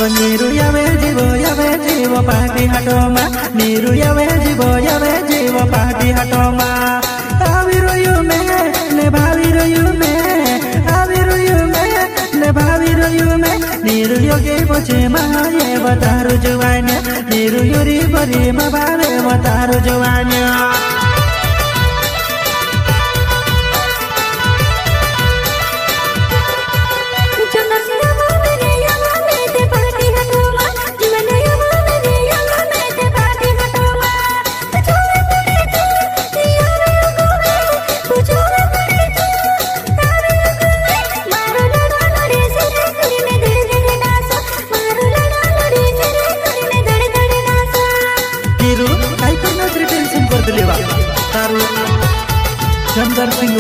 नीरू यावे जीव पार्टी हटोमा नीरू यावे जीव पार्टी हटोमा आविरोयु में ने भाविरोयु में आविरोयु में ने भाविरोयु में नीरू योगे पोचे माये बतारु जुवान्या नीरू योरी बरी मबावे बतारु जुवान्या तारू चंदर सिंह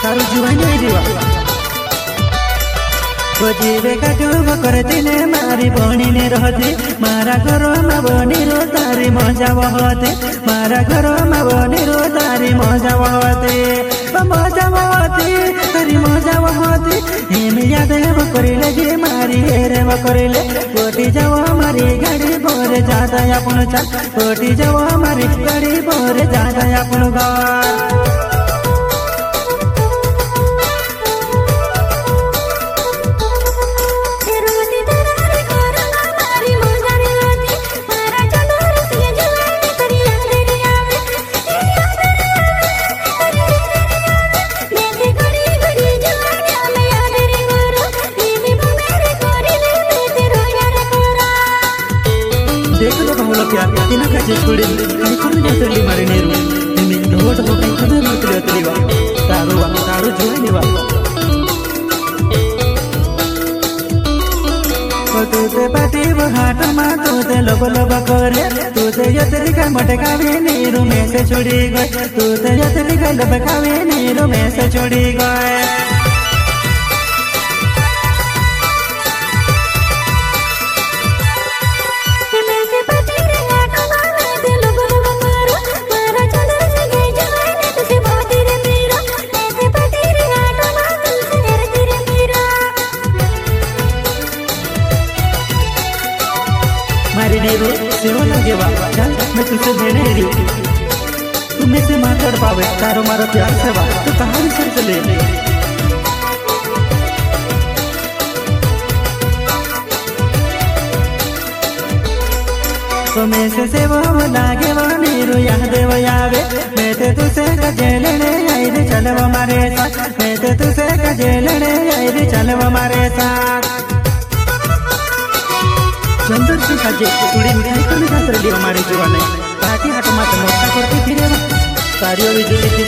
तारू जुवानी दिवा बजीवे का डूब करते ने मारी बनी ने रहते मारा घरो में बनी रो तारी मजा बहते मारा घरो में बनी रो तारी मजा बहते तारी मजा बहते हेम याद करे लगे मारी हेरे करे ले कोटी जाओ हमारी गाड़ी बोरे जाता अपन चल कोटी जाओ हमारी गाड़ी बोरे जाता अपन घर देखलो बहुलो क्या तिना का छोड़ी कहीं कोन जातली मारे नेरू तिमी ढोट हो कहीं कोन मारतली अतलीवा तारू जुवानीवा तू ते पाटी बहाट मा तू ते लब करे तू ते यतरी का मटका भी नेरू में से छोड़ी गए तू ते यतरी का लब का भी नेरू में से छोड़ी गए मारी नेरू सिरो लगे चल मैं तुझसे देने रही तू मेरे से मार पावे तारो मारो प्यार से बात तो कहाँ भी सर चले तो मैं से वो लागे वो नेरू याद वो आवे मैं ते तुझसे कजेलने आई रे चल वो हमारे साथ मैं ते तुझसे कजेलने आई रे चल वो हमारे साथ चंदर से सजे थोड़ी मिठाई को निकाल रही हमारे जुआ ने पार्टी हटो मत मोटा करके फिरे सारी विजय